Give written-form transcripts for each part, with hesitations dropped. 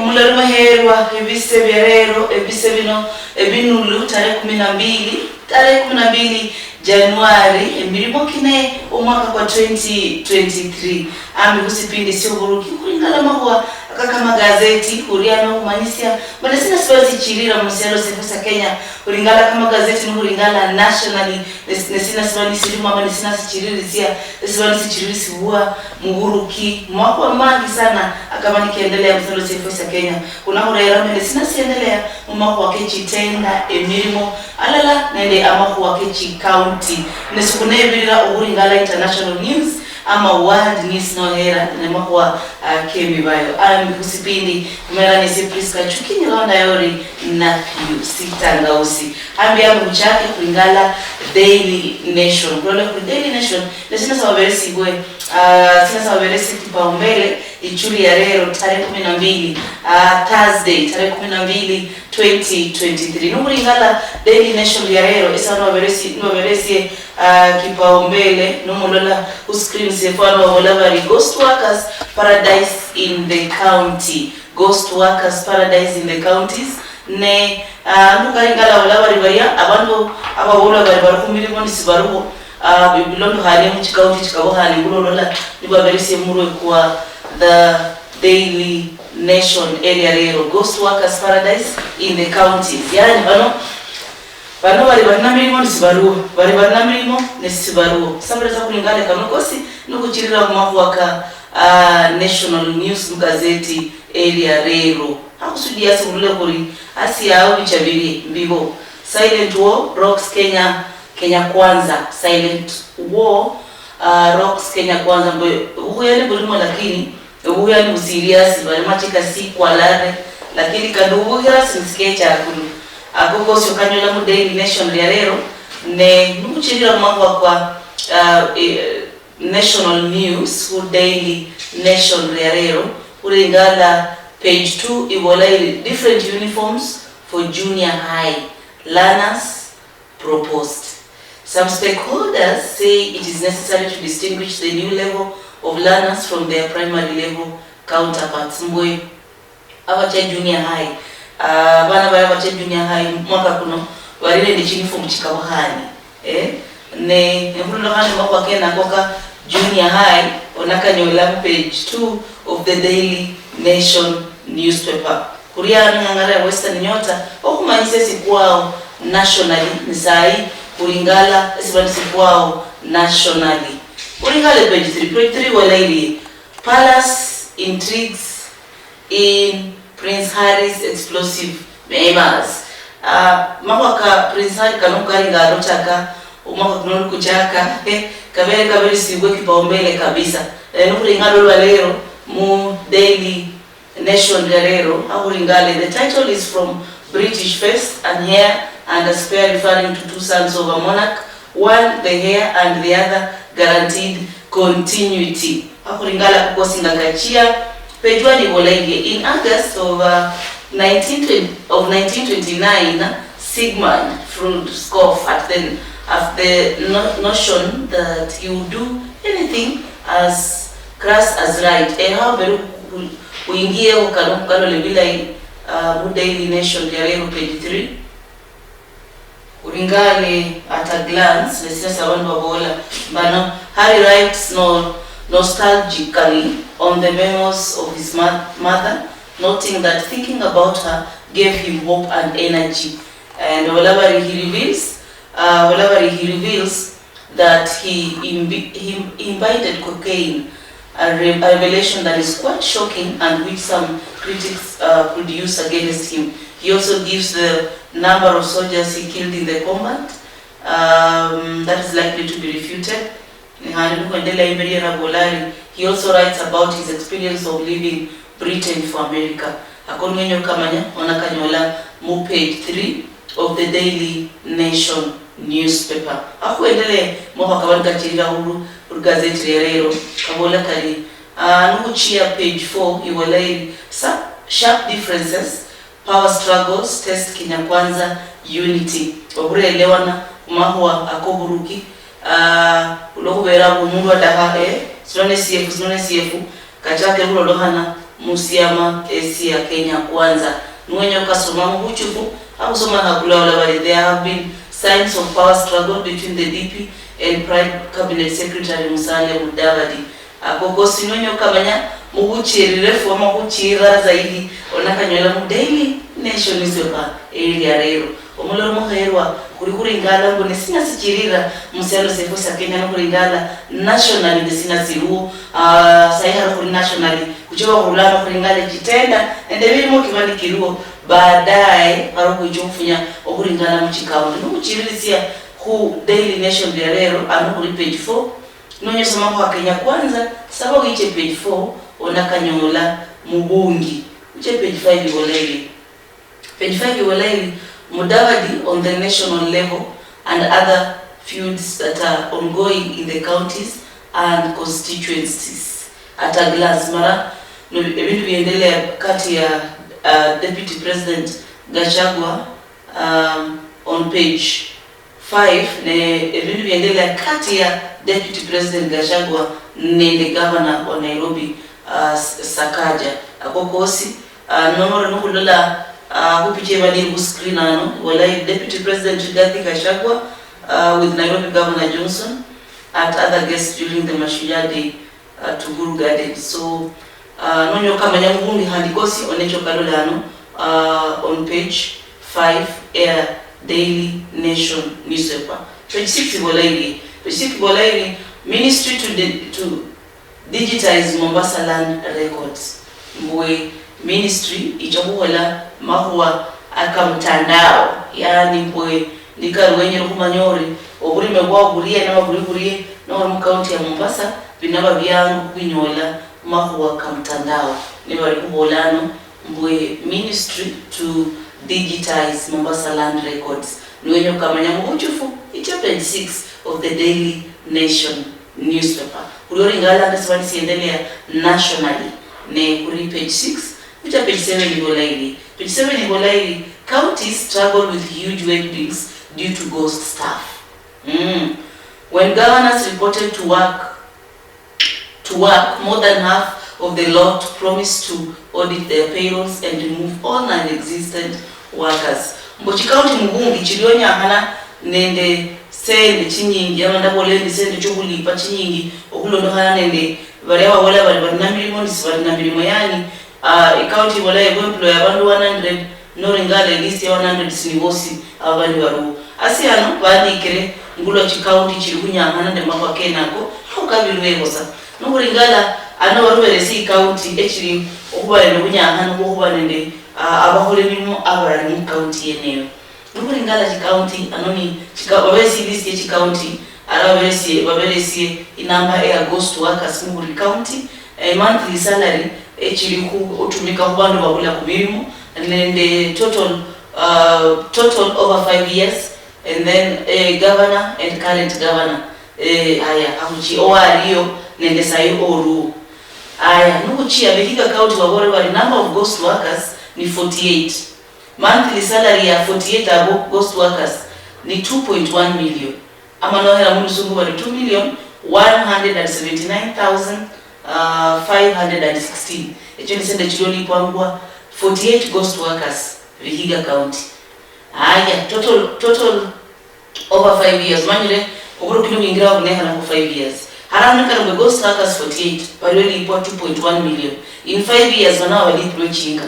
Omulori maherwa ebise byarero ebise bino ebinulu tarehe 12 Januari emirimo kine umwaka kwa 2023 ambi kusipindi sio buruki kulingala mahwa kama gazeti kuriano kumanisia bana sina siwezi chirira musialo sefusa Kenya kulingala kama gazeti kulingala nationally nesina siwani silimu ama nesina sichiriri sia siwani sichiriri siwa muburuki mwako mangi sana akama nikiendelea musialo sefusa Kenya kuna hurera nesina siendelea mwako wakechi tenda emirimo alala nende amako wakechi county nesukunebirira ukulingala international news ama world news no hera nemahwa kemi bayo kusipindi kumera nisi Prisca Achuki nilonda yori na piu sitanga usi ambia mchake kulingala Daily Nation kwa Daily Nation nesina sawaberesi gwe sina sawaberesi kipaumbele ichuli ya rero tarehe 12 Thursday tarehe 12 2023 nukulingala Daily Nation ya rero isa noberesi kipaumbele numulola uscreen sefano whatever ghost workers paradise in the county ghost workers paradise in the counties ne nukaringala whatever baria abantu ababola bari barakumiri boni sibaruho bibilondo hali mu county chikabo hali ngulola nibaberisi murwe kwa the Daily Nation area rero ghost workers paradise in the counties yani bano bari barinamirimo nisibaruho bari barinamirimo nisibaruho sambreza kulingale kanokosi nukuchirira kumahwaka national news gazeti area rero akusudia sibule kuri asiao bichabiri mbibo silent war rocks Kenya kwanza silent war rocks Kenya kwanza huyani bulimo lakini huyani userious bari machika si kwa lare lakini kadubugira sinsketcha akulu akoko sio kanyola mu Daily Nation ya lero ne nukuchirira mambo kwa national news ku Daily Nation ya lero kulingala page 2 ibolai different uniforms for junior high learners proposed. Some stakeholders say it is necessary to distinguish the new level of learners from their primary level counterparts. Mbwe awacha junior high bana baya bache junior high mwaka kuno walile ndi chini form chikawahani ne mbulo hani mwaka kena koka junior high onaka nyola page 2 of the Daily Nation newspaper kuriani ngangara Western Nyota okumanisesi kwao nationally nisai kulingala sibanisi kwao nationally kulingala page 3 walaili palace intrigues in Prince Harry's explosive members. Mwaka Prince Harry kanukari ngarotaka umwaka kunonu kuchaka kabele siwe kipaumbele kabisa. Nukulingalo lero mu Daily Nation lero akulingale. The title is from British Face and Hair and a spare referring to two sons of a monarch, one the hair and the other guaranteed continuity. Akulingala kukosinga kachia page 1 in August of 1929, Sigmund Freud scoffed at the notion that he would do anything as crass as right. How beru uingie ukano lebila Daily Nation ya leo page 3. Uringale at a glance, let's sabantu wabola. Bano Harry writes nostalgically on the memoirs of his mother, noting that thinking about her gave him hope and energy. And whenever he reveals that he imbibed cocaine, a revelation that is quite shocking and which some critics produce against him. He also gives the number of soldiers he killed in the combat. That is likely to be refuted. He also writes about his experience of leaving Britain for America. Akongenyo kamanya onakanyola mu page 3 of the Daily Nation newspaper. Akuendele mwaka kawanika chirira huru gazeti lero kabola kali nukuchia page 4 iwalai sharp differences, power struggles, test Kenya kwanza, unity. Wabure elewana kumahua akoburuki ulokubera umundu wadaha sinone CF kachake ulo lohana musiama esi ya Kenya kwanza nwenye kasoma mbuchufu au soma hakula wala bali. There have been signs of power struggle between the DP and Prime Cabinet Secretary Musalia Mudavadi. Akokosi nwenye kamanya mubuchiri refu ama kuchira zaidi onakanyola mu Daily Nation newspaper area rero omuloro muherwa kuri ngala ngo nesina sikirira musalo sefosa Kenya no kuri ngala national desina siruo sayara kuri national kuchoba kulama kuri ngala kitenda endebiri mo kibali kiruo baadaye aroko ijofunya okuri ngala muchikawo no kuchirilisia ku Daily Nation rero ano kuri page 4 nonye soma kwa Kenya kwanza sababu iche page 4 onakanyola mubungi iche page 5 iboleli. Page 5 iboleli Mudavadi on the national level and other feuds that are ongoing in the counties and constituencies. At a glance mara no ebintu biendelea kati ya Deputy President Gachagua on page 5 ne ebintu biendelea kati ya Deputy President Gachagua ne governor wa Nairobi Sakaja akokosi nomoro nukulola kupitie bali screen ano wala Deputy President Rigathi Gachagua with Nairobi Governor Johnson at other guests during the Mashujaa Day to Guru Garden. So nonyo kama nyangungi handikosi onecho kalolano on page 5 Air Daily Nation newspaper. Page 6 Bolairi. Page 6 Bolairi Ministry to digitize Mombasa land records. Mbwe ministry ichokuhola mahuwa akamtandao yani mbwe likarwenye kumanyori oburime kwa kurie na kurie na mu county ya Mombasa binaba byangu kwinyola mahuwa akamtandao ni bali kubolano mbwe ministry to digitize Mombasa land records niwenye kamanya mbuchufu icho page 6 of the Daily Nation newspaper kulori ngala ndaswali siendelea nationally ne kuri page 6 Which page 7 Igolairi. Page 7 Igolairi, counties struggle with huge wage bills due to ghost staff. When governors reported to work, more than half of the lot promised to audit their payrolls and remove all non-existent workers. Mbochi county Mugungi chilionya hana nende sende chinyingi ama ndabolende sende chokulipa chinyingi okulondo hana nende bariawa wala bari namilimo nisibari namilimo yani county wala employ abantu 100 no ringale list ya 100 sinibosi abali waru asiano bani kire ngulo chi county chiri kunyangana de mako kenako okabilwe kosa no ringala ana warubere si county actually okubale no kunyangana ko kubane de abahole bimo abali mu county yeneyo no ringala chi county anoni chikababesi list ya chi county arabesi babelesi inamba ya ghost workers mu county a monthly salary actually utumika kubantu bakula kumirimu and then the total over 5 years and then governor and current governor aya amuchi owariyo nende sayi oru aya nukuchi abehiga county wabore wali number of ghost workers ni 48 monthly salary ya 48 abo ghost workers ni 2.1 million ama nohera mundu sungu wali 2,179,516 Echoni sende chiloli kwangwa 48 ghost workers Vihiga County. Aya total over 5 years manile oburu kilo ingira kuneha na 5 years. Haramu kana ghost workers 48 bali ipo 2.1 million. In 5 years wana wali chinga.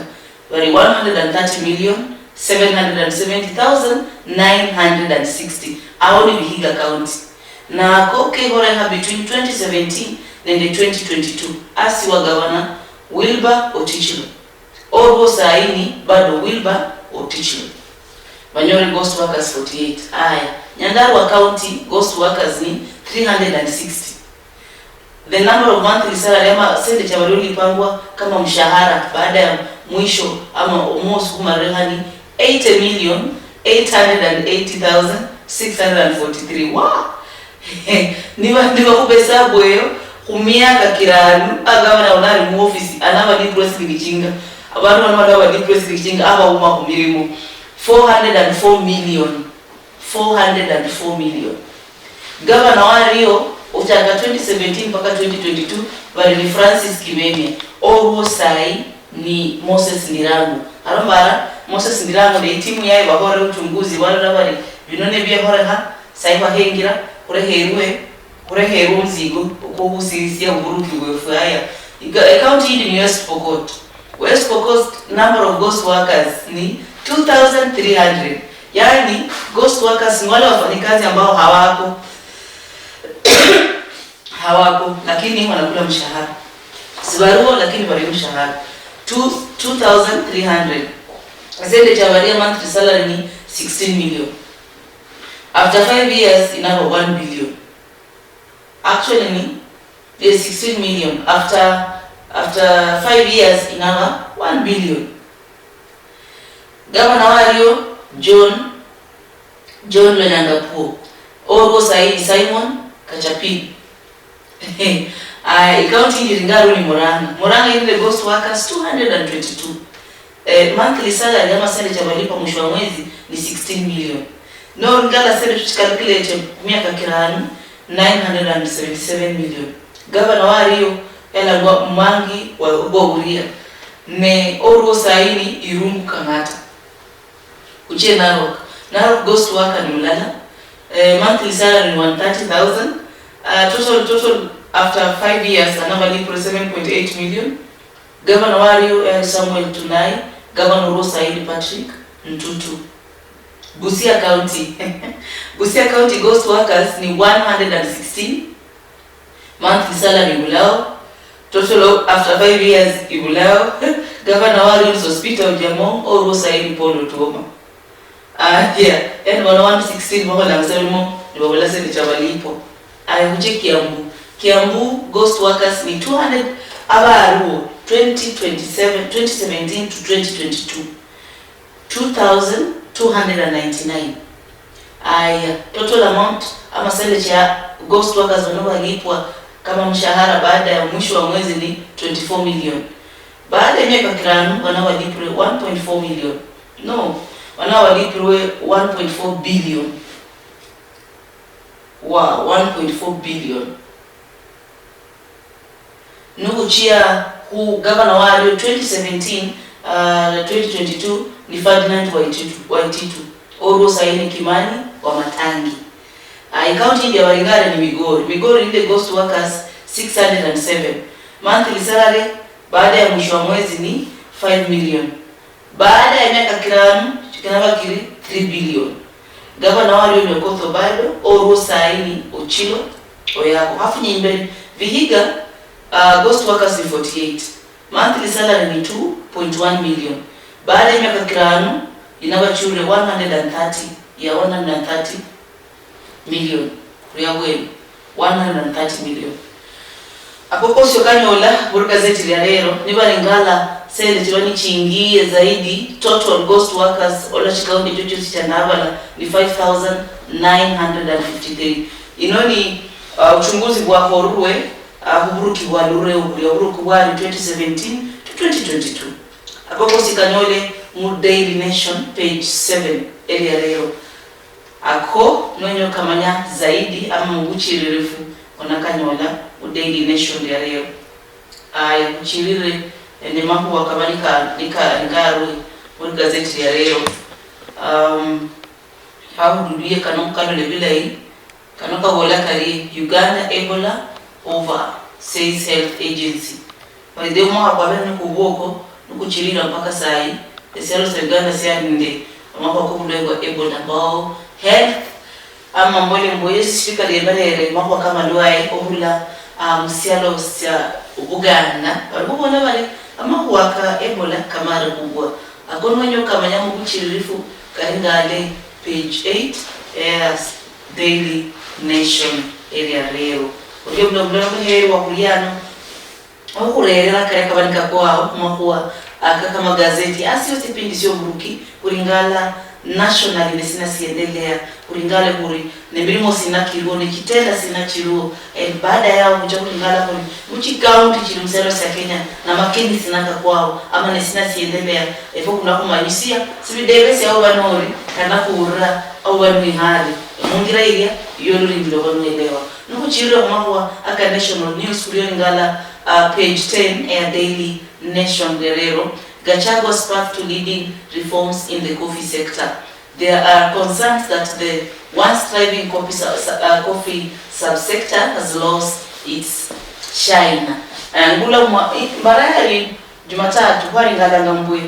Bali 130,770,960 awoni Vihiga County. Na koke hora between 2017 and 2022 asi wa governor Wilbur Otichilo. Obo saini bado Wilbur Otichilo. Banyori ghost workers 48. Aya, Nyandarua County ghost workers ni 360. The number of monthly salary ama sende cha walio lipangwa kama mshahara baada ya mwisho ama almost kuma rehani 80,880,643. Wow! Niwa kubesabu eyo kumiaka kiranu agabana onari mu office anaba ni president kichinga abantu bantu baba ni president kichinga aba uma kumirimu 404 million governor wa Rio utaka 2017 mpaka 2022 bali ni Francis Kimemia oruo sai ni Moses Ndirangu arambara Moses Ndirangu de timu yae bahore uchunguzi wale nabari binone bya hore ha sai bahengira kureherwe mzigo uko busisia uburuki bwefaya county in West Pokot. West Pokot number of ghost workers ni 2300. Yani ghost workers ni wale wafanyikazi ambao hawako lakini wanakula mshahara. Sibaruo lakini bali mshahara. 2300. Asende chawaria monthly salary ni 16 million. After 5 years inako 1 billion. Actually ni 16 million. After 5 years inako 1 billion. Gavana wario John Lenangapuo. Oro Saidi Simon Kachapili. County Iringaru ni Muranga in the ghost workers 222. Monthly salary ama sende cha malipo mwisho wa mwezi ni 16 million. No ngala sende tukalculate miaka kirani 977 million. Gavana wario yana mangi wa uria ne oro saini irungu Kangata. Kuche Narok ghost worker ni Mulala. Monthly salary ni 130,000. Total after 5 years anamalipo 7.8 million. Governor Wario Samuel Tunai, Governor Rosaidi Patrick Ntutu. Busia County. Busia County ghost workers ni 116. Monthly salary Bulao. Total after 5 years Ibulao. Governor Wario Hospital Jamong or Rosaidi Polo Toma. And 116 mohola mselmo ni wabula ni chabalipo. Huje Kiambu ghost workers ni 200 abaruo 2017 to 2022 2299. Total amount ama sele cha ghost workers wanaolipwa kama mshahara baada ya mwisho wa mwezi ni 24 million. Baada ya miaka kirano wanaolipwa 1.4 million. No, wanaolipwa 1.4 billion. Wow, 1.4 billion. Nukuchia hu governor wario 2017 2022 ni Ferdinand Waititu. Oro Saini Kimani wa Matangi. County ya Waringara ni Migori ile ghost workers 607. Monthly salary baada ya mwisho wa mwezi ni 5 million. Baada ya miaka kirano kinabaki 3 billion. Gavana wario ni Okoth Obado, Oro Saini Ochilo Oyako. Hafu nyimbeli Vihiga ghost workers ni 48. Monthly salary ni 2.1 million. Baada ya miaka kirano inabachure 130 million. Riyabweni 130 million. Akoko sio kanyola buruka zeti ya lero nibali ngala sele chirani chingie zaidi total ghost workers ola chikaunti chocho chichanabala ni 5953. Inoni uchunguzi wa Horue huburuki wa Lure uburuki wa 2017 to 2022. Akoko sikanyole mu Daily Nation page 7 area lero. Ako nwenyo kamanya zaidi ama mubuchirirefu onakanyola mu Daily Nation ya lero. Kuchirire ni mambo wakamalika ngaru mu gazeti ya lero. Dunia kano lebila hii kanoka bola kari Uganda Ebola over says health agency. Wale mwa kwa ni kuboko nukuchirira mpaka sai esero Uganda sia nde mwa kwa kumulego Ebola bao health ama mbole mboye shirika libalere mwa kama luai ohula msialo sia Uganda walibona bali ama huwaka Ebola kamara kubwa agonwanyo kamanyamu kuchiririfu kaingale page 8 Daily Nation area leo. Uliyo mdomblano heri wa kuliano okurera kare kabanika kwao mwakuwa kama gazeti asio sipindi sio buruki kulingala national nesina siendelea kulingala buri nebirimo sina kirone kitenda sina chiruo baada yao kuja kulingala buri uchi county chilumsero sa Kenya na makeni sinaka kwao ama nesina siendelea efo kuna kumanyisia sibidebe au banori kana kuura au bani hali mungira iria yolo limdo banelewa nuko chiro mwa aka national news kulingala page 10 Air Daily Nation Guerrero. Gachagua's path to leading reforms in the coffee sector. There are concerns that the once thriving coffee subsector has lost its shine. Ngula marayari Jumatatu kwari ngalanga mbwe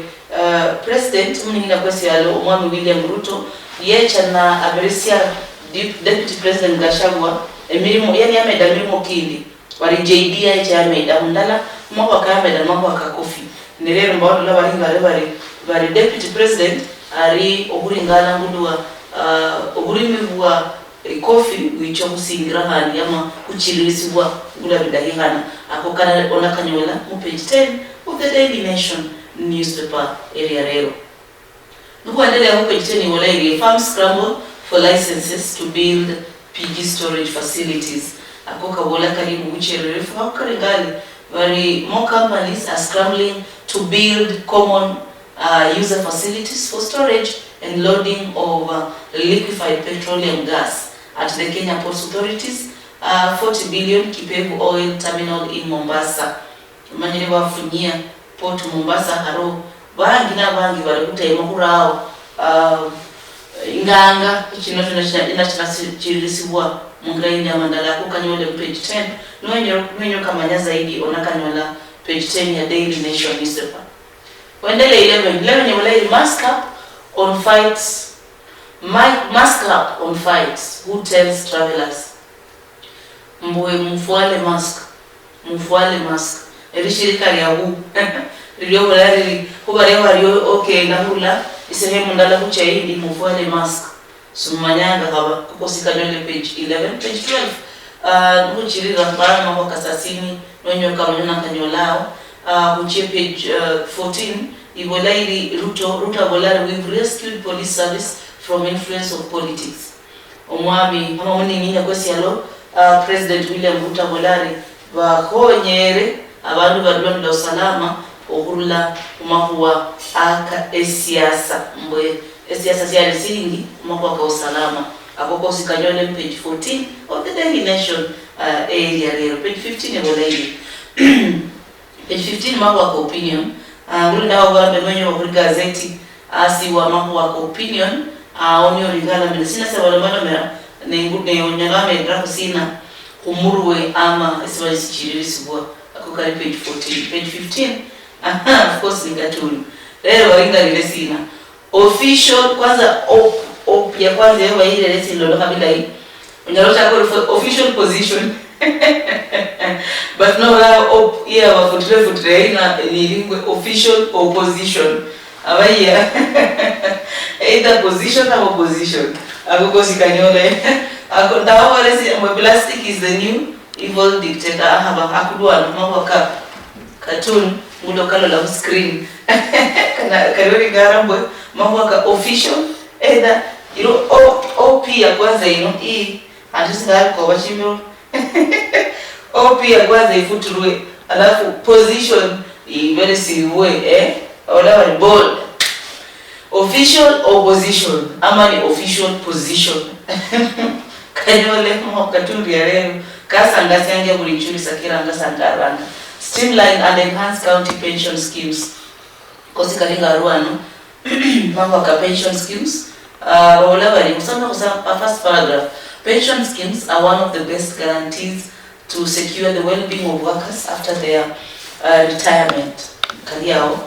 President mninga kwesi yalo Mwami William Ruto yecha na aberisia Deputy President Gachagua emirimo yani ameda mirimo kindi wari JD yecha ameda mundala mwako akameda mwako akakofi nilero mbawatu la bari Deputy President ari oburingala ngudwa oburimiwa kofi wicho kusingira hani ama kuchilirisibwa ngula bidahihana akokana onakanyola mu page 10 of the Daily Nation newspaper area rero nukuendelea mu page 10 wala ile farm scramble for licenses to build PG storage facilities akoka bola kalimu kuchererefu hakukaringali wari more companies are scrambling to build common user facilities for storage and loading of liquefied petroleum gas at the Kenya Ports Authorities 40 billion Kipevu oil terminal in Mombasa. Manyere bafunyia Port Mombasa haro bangi na bangi barikuta imakurao inganga chino tunachirisiwa mungaini ya mandala kukanyole page 10 nwenyo kamanya zaidi onakanyola page 10 ya Daily Nation newspaper. Wendele 11 ya walai mask up on fights. Mask up on fights. Who tells travelers? Mbuwe mfuale mask. Erishirika ya huu. Rilio walari hubarewa okay na hula. Isehemu ndala kuchaidi mfuale mask. Sumanyanga haba kukosika nywele page 11, page 12. Nuchiri rambara mambo kasasini. Nwenyo kamanyona kanyolao. Kuchie page 14. Ibolairi Ruta Bolari, we've rescued police service from influence of politics. Omwami kama woni ninya kwesi yalo President William Ruta Bolari bakonyere abantu badwanda usalama okurula kumakuwa aka esiasa mbwe esiasa siya singi kumakuwa ka usalama akoko sikanyole page 14 of the Daily Nation area rero page 15 ebolairi page 15 makuwa ka opinion ngulina wabambe mwenye wa gazeti asiwa makuwa ka opinion onyo ringala medicina se wala mera nengude onyangame ndako sina kumurwe ama esiwali chiririsibwa akokali page 14 page 15 of course nikatuni leo waringa ile sina official kwanza op ya kwanza yeba ile lesi ndo kabila hii unalota kwa official position but no la op ya wafutre ina nilingwe official opposition abaya either position or opposition agogosi kanyole akondawa lesi plastic is the new evil dictator haba akudwa mambo ka cartoon mudo kalo la screen kana karori garambwe mambo ka official either op ya kwanza hii atusinga kwa wachimiro op ya kwanza ifuturwe alafu position very silwe wala bold official opposition ama ni official position kanyole mo katuri ya leo kasa ngasi yange kulichuri sakira ngasa ndaranga streamline and enhance county pension schemes kosi kalinga ruano mambo ka pension schemes wala bali kusema first paragraph pension schemes are one of the best guarantees to secure the well-being of workers after their retirement kaliao.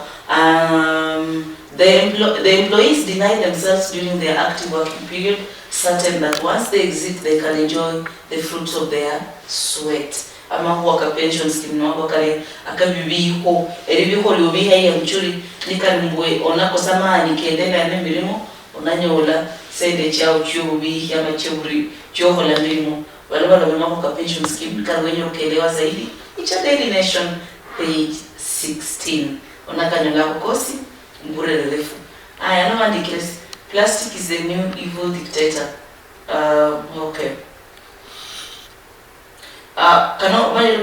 The employees deny themselves during their active working period, certain that once they exit, they can enjoy the fruits of their sweat. Ama huwa ka pension scheme no wakale akabibiho eribiho lyobiha ya mchuri nikalimbwe onako samani kiendelea na milimo onanyola sende chao chubi ya machuri choho la milimo wale wale wako ka pension scheme karwenyo kelewa zaidi icha Daily Nation page 16 onakanyola kokosi mbure refu aya no andikires plastic is the new evil dictator. Okay kano mali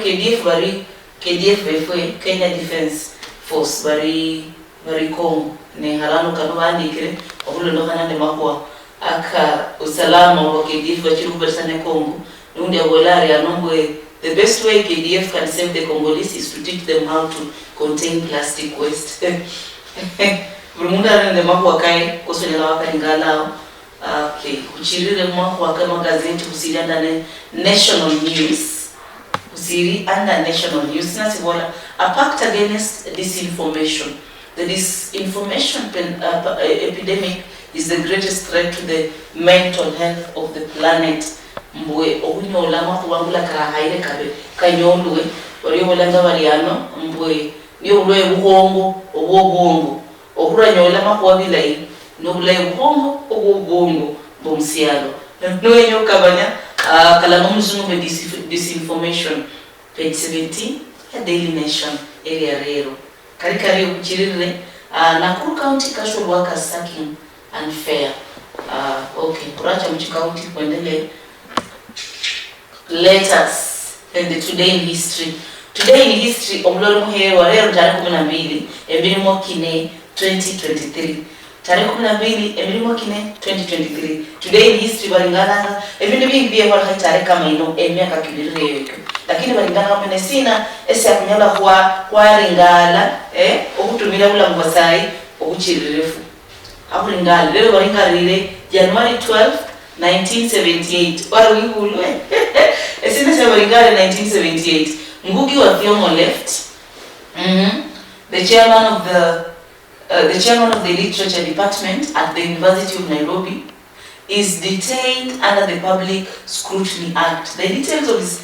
KDF befwe Kenya Defense Force bari Congo ne harano kano andikire obulo ndo kanande makwa aka usalama wa KDF bachiru persane Congo nundi abolari anombwe The best way KDF can save the Congolese is to teach them how to contain plastic waste. Burmunda rende mahu wakai koso nila wakani ngalao. Okay, kuchirire mahu wakai magazeti kusiri under national news. Kusiri under national news. Nasi wala a pact against disinformation. The disinformation epidemic is the greatest threat to the mental health of the planet. Mbwe okunyo lama kuwangula karahaire kabe kanyolwe waliyo walanga waliano mbwe niyo ulwe buhongo obwobongo okuranya lama kuwabilai no ulwe buhongo obwobongo bomsialo nwenyo kabanya kalama mzungu be disinformation page 17 ya Daily Nation area rero karikari ukuchirire Nakuru County casual workers sacking unfair. Okay, kuracha mchikaunti kuendelee. Letters and the today in history. Today in history, omlolo muhe warero tarehe 12 emilimo kine 2023. Tarehe 12 emilimo kine 2023. Today in history balingana ebintu bingi kwa tarehe kama ino emyaka kibirire yeko. Lakini balingana kama nesina ese akunyala kwa ringala okutumira ula mubasai okuchirirefu. Akulingala lero balingalire January 12 1978 wari wihulwe esina sabaringale 1978 Ngugi wa Thiong'o left. The chairman of the literature department at the University of Nairobi is detained under the Public Scrutiny Act. The details of his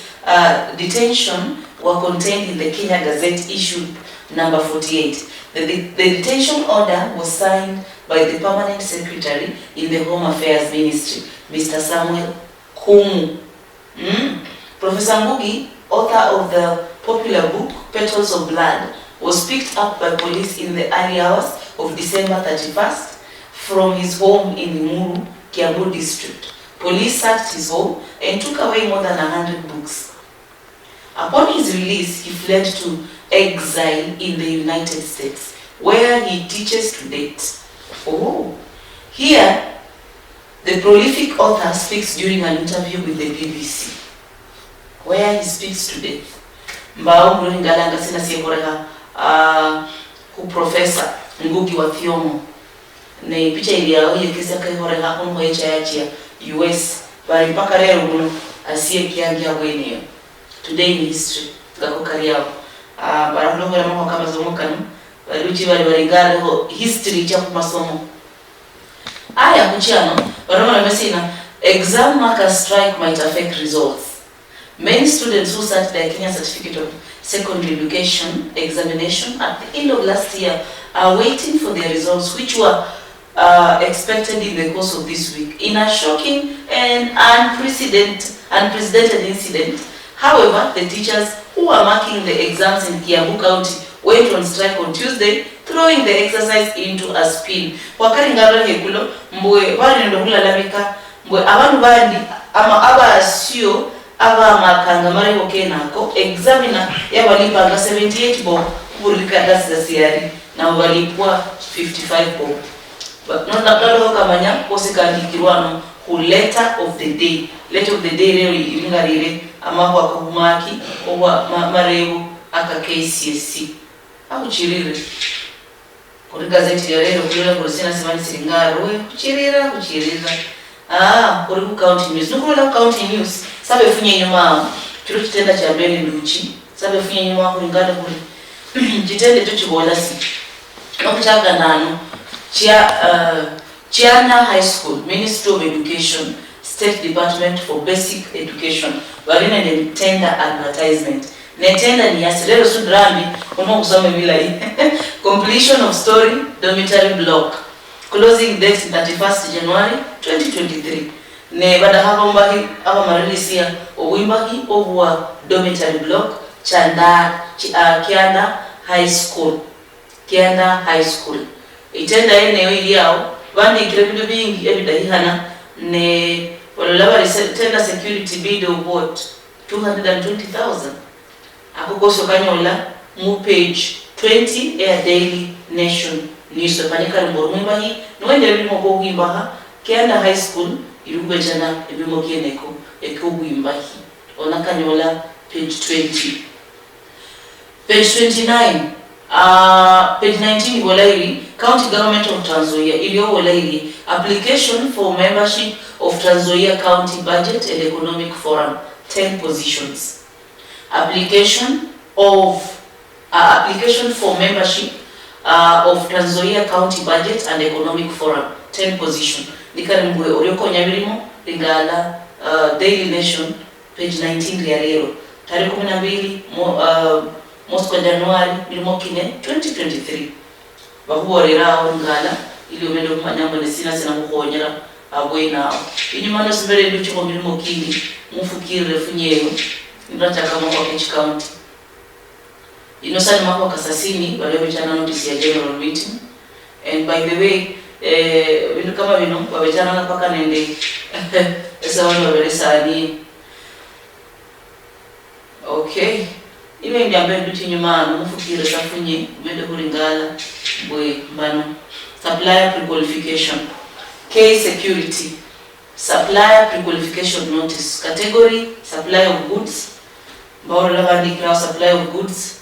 detention were contained in the Kenya Gazette issue number 48. The detention order was signed by the Permanent Secretary in the Home Affairs Ministry, Mr. Samuel Kumu. Professor Ngugi, author of the popular book Petals of Blood, was picked up by police in the early hours of December 31st from his home in Limuru, Kiambu district. Police searched his home and took away more than 100 books. Upon his release, he fled to exile in the United States, where he teaches to date. Here, the prolific author speaks during an interview with the BBC, where he speaks today. Mbao mlungalanga sina siyekoreha ku Professor Ngugi wa Thiong'o. Ne picha ili yao yekisa kaikoreha kuno ya US bari mpaka lero muno asiye kiangia wenyewe. Today in history gako kariao. Barakulo ya mama kama zomokanu baluchi bari ngalo history cha masomo. Aya kuchano barama mesina exam marker strike might affect results. Many students who sat their Kenya Certificate of Secondary Education examination at the end of last year are waiting for their results, which were expected in the course of this week. In a shocking and unprecedented incident, however, the teachers who are marking the exams in Kiambu County went on strike on Tuesday, throwing the exercise into a spin. Wakari ngalo hekulo mbwe wali ndo kulalamika mbwe abantu bandi ama abasio aba makanga mari okenako examiner yabalipanga 78 bob kurika dasa siari na walipwa 55 bob. But not that kamanya kosikandikirwano ku letter of the day. Letter of the day leo ilingarire ama kwa kumaki owa mareu aka KCSE akuchirire kuri gazeti ya leo kule kurusina simani singaro kuchirira kuri ku county news nukulola county news sabe funye nyuma kiro kitenda cha mbele nduchi sabe funye nyuma kulingana kuri kitende cyo kibola si okutaka nano Chiana High School, Ministry of Education, State Department for Basic Education, walina ni tender advertisement. Netenda ni yasilero sudrambi, kusome bila hii. Completion of story, dormitory block. Closing date 31st January 2023. Ne bada hapa mbahi, hapa marilisia, uwimbahi obuwa dormitory block, Kianda High School. Kianda High School. Itenda eneo ili yao, bandi ikirebido bingi ebidahihana, ne walolaba tender security bid of what? 220,000. Akukoso kanyola mu page 20 Air Daily Nation news panika mboro mbahi nwende bimo ko gwimbaha Kianda High School irubejana ebimo kieneko ekubwimbahi ona kanyola page 20. Page 29. Page 19 Walairi, County Government of Trans Nzoia, Ilio Walairi, application for membership of Trans Nzoia County Budget and Economic Forum, 10 positions. Application for membership of Trans Nzoia County Budget and Economic Forum, 10 position. Nikarimbwe Orioko Nyabirimo, Lingala, Daily Nation, page 19 Riarero. Tarehe 12 Mosco January 2023. Bahuorera Ngala, Ilio Manyambo Nesina Senamuhonyera, Away now. Inimano Sibere Lucho Milimo Kili, Mufukiri Refunyeo, Inrataka Mako County. Inosani Mako Kasasini, Balevitana notice a general meeting. And by the way, we come up, Babetana Pakan and the sound of Veresani. Okay. Ile ndiambe duty nyuma mufukire safunye bende kulingala bwe mbano. Supplier pre-qualification, K security, supplier pre-qualification notice, category supply of goods, mbawala bandikira supply of goods.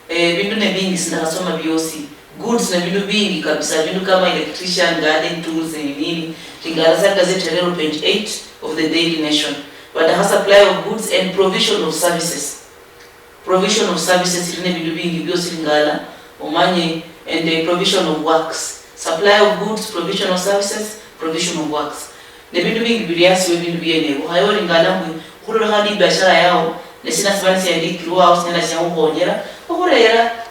Bindu ne bingi sinasoma BOC, goods na bindu bingi kabisa, bindu kama electrician, garden tools and nini. Tingala sa gazette lero page 8 of the Daily Nation. But the supply of goods and provision of services. Provision of services in the Lingala, Omanye, and the provision of works. Supply of goods, provision of services, provision of works. The Bidubi Bidias will be a Ohio Lingala, who already Bashara Yao, the Sinas and Dick Luaus, and as young Honera,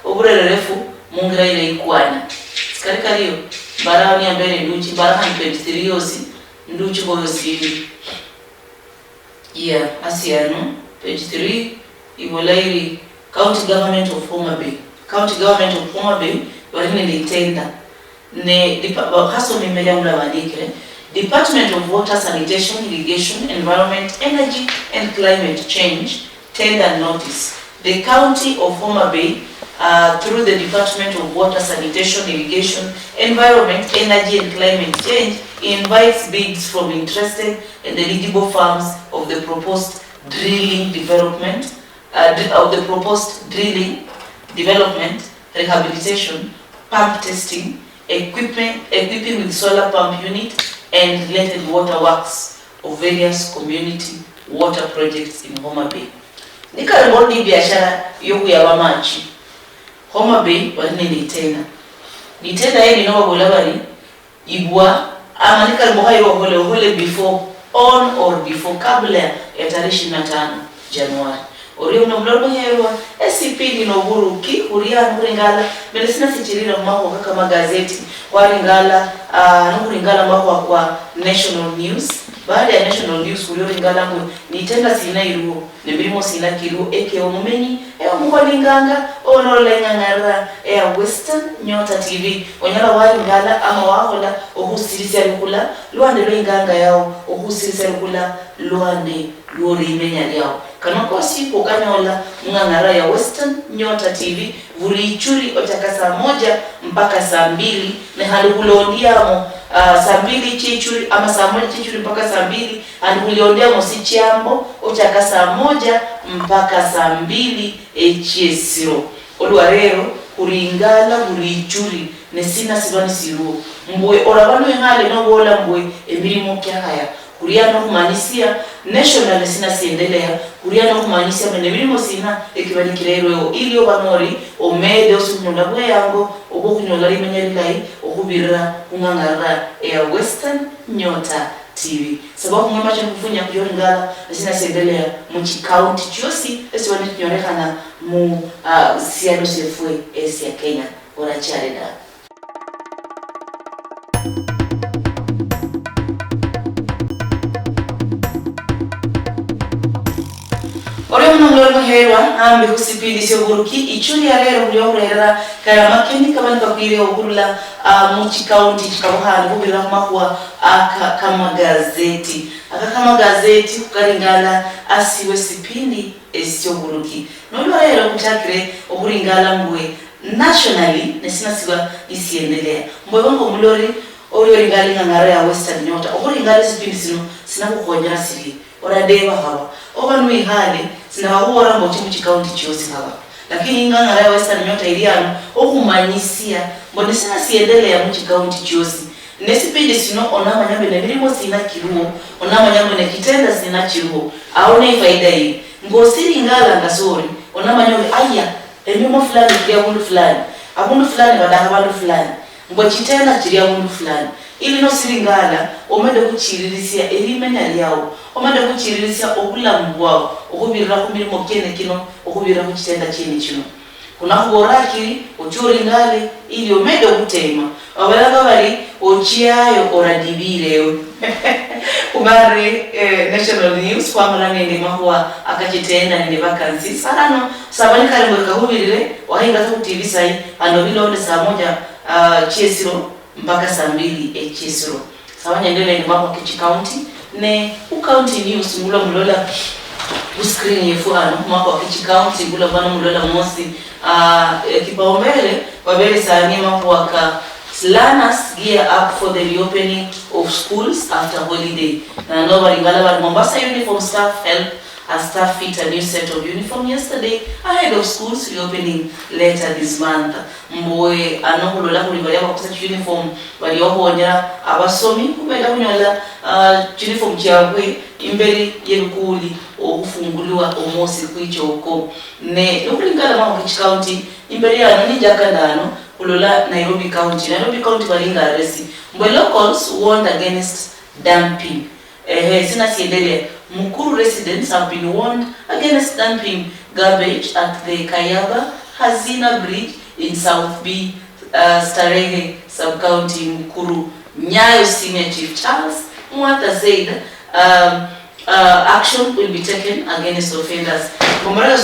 over a refu, Mungra Iguana. Scaricario, Barania Bene Luci, Barahan Petriosi, Luci Boyosi. Yeah, Asiano, page 3. Iwalairi, County Government of Homa Bay. County Government of Homa Bay, walini ni tender. Haso mimelia ula wanikre. Department of Water, Sanitation, Irrigation, Environment, Energy and Climate Change, tender notice. The County of Homa Bay, through the Department of Water, Sanitation, Irrigation, Environment, Energy and Climate Change, invites bids from interested and eligible farms of the proposed drilling development, development, rehabilitation, pump testing, equipping with solar pump unit and related water works of various community water projects in Homa Bay. Nikariboni biashara yoku ya wamachi. Homa Bay walini nitenda. Nitenda hii ninowa bulabari ibwa ama nikariboha hole before, on or before kabla ya tarehe 25 Januari. Oriyo mnamlolo mwenyewa, SCP no Obutuki, Luhya nukuringala, melisina sichirira mwako kama gazeti, waringala, nukuringala mwako kwa National News. Baada ya National News kuringala mwe, nitenda sina iruo, nebirimo sina kiruo, eke omumenyi, mwa linganga, onole ngangara, Western Nyota TV, onyala waringala, ama wahola, ohusirisi alukula, luande lo inganga yao, ohusirisi alukula, luande luori imenya yao. Kanoko siku kanyola ngangara ya Western Nyota TV vurichuri otaka saa 1 mpaka saa 2 na halulondiamo saa 2 chichuri ama saa 1 chichuri mpaka saa 2 halulondiamo si chiambo otaka saa 1 mpaka saa 2 HSO olwarero kuringala vurichuri nesina sibani siruo mbwe orabano ngale no bola mbwe emirimo kyahaya Luhya no kumanisia national sina siendelea Luhya no kumanisia menebirimo sina ekibanikirero ili obanori omede osunyonga bwe yango obukunyola limenyeri lai okubirira ungangara ya Western Nyota TV sababu mwema cha kufunya kuyoringala sina siendelea mu county chosi esiwani tunyorekana mu siano sefwe esi ya Kenya ora charida. Oriyo mnamlolo hewa ambe kusipindi sio Obutuki ichuli ya lero mliohera karama kendi kama nikakwire Oburula muchi county chikabuhana kubira makuwa kama gazeti kama gazeti kukaringala asiwe sipindi sio Obutuki nolo lero kuchakire okuringala mbwe nationally nesina siwa isiendelea mbwe wango mlori oriyo ringali ngangara ya Western Nyota okuringala sipindi sino sina kukonyera siri oradeva hawa obanui hali sina wahora mbochi mu county chosi haba lakini inganga ya Western Nyota iliano okumanyisia mbone sina siendelea mu county chosi nesipindi sino onama nyambe na milimo sina kiruo onama nyambe na kitenda sina kiruo aone faida hii ngosiri ngala ngasori onama nyambe aya emimo fulani kia mundu fulani abundu fulani badaka bandu fulani ngo kitenda kiria mundu fulani ili no siri ngala omede kuchiririsia elimenya lyawo omede kuchiririsia okulamu bwawo okubirira ku milimo kene kino okubirira ku kitenda kene kino kuna kuborakiri ochori ngale ili omede okutema abalaga bali ochiayo oradibire kumare national news kwa mulane ndi mahwa akachitenda ni vacancy sarano sabani kale mweka hubirire wahinga za TV sai ando bilonde saa moja chiesiro mpaka saa 2 chiesiro sabanya ndele ni mahwa kichi county ne u county news mulola screen yefu ano mahwa kichi county mulola mosi kipaumbele wabele saa ni mahwa ka learners gear up for the reopening of schools after holiday. Nobody Galava Mombasa uniform staff helped as staff fit a new set of uniform yesterday ahead of schools reopening later this month. Mboe anokulola kulivalia kwa kusachi uniform waliohonya abasomi kubenda kunyola uniform chiabwe imberi yerukuli okufunguliwa omosi kwicho uko ne nokulingala mwa kichi county imberi ano ni jakandano kulola Nairobi County balinga arresti mbo locals warned against dumping sina siendelea Mukuru residents have been warned against dumping garbage at the Kayaba Hazina Bridge in South B Starehe sub-county Mukuru. Nyayo Senior Chief Charles Mwata said action will be taken against offenders. Mara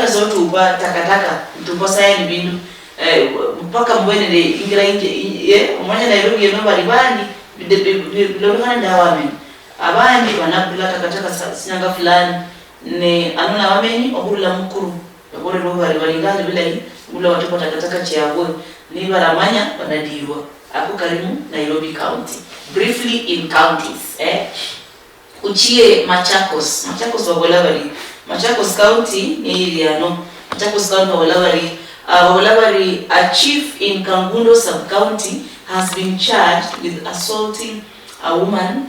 zote upa takataka mtuposa ya bindu mpaka mbwene de ingira inje umanya Nairobi yeno baribani bilolokana ndawameni abandi banabula takataka sinanga fulani ne anuna wameni ohula Mukuru yabore no bari ngandi bilayi ngula watu takataka chiabwe ni baramanya banadiwa ako karimu Nairobi County. Briefly in counties uchie Machakos wabulabari Machakos County ni iliano Machakos County wabulabari a chief in Kangundo sub-county has been charged with assaulting a woman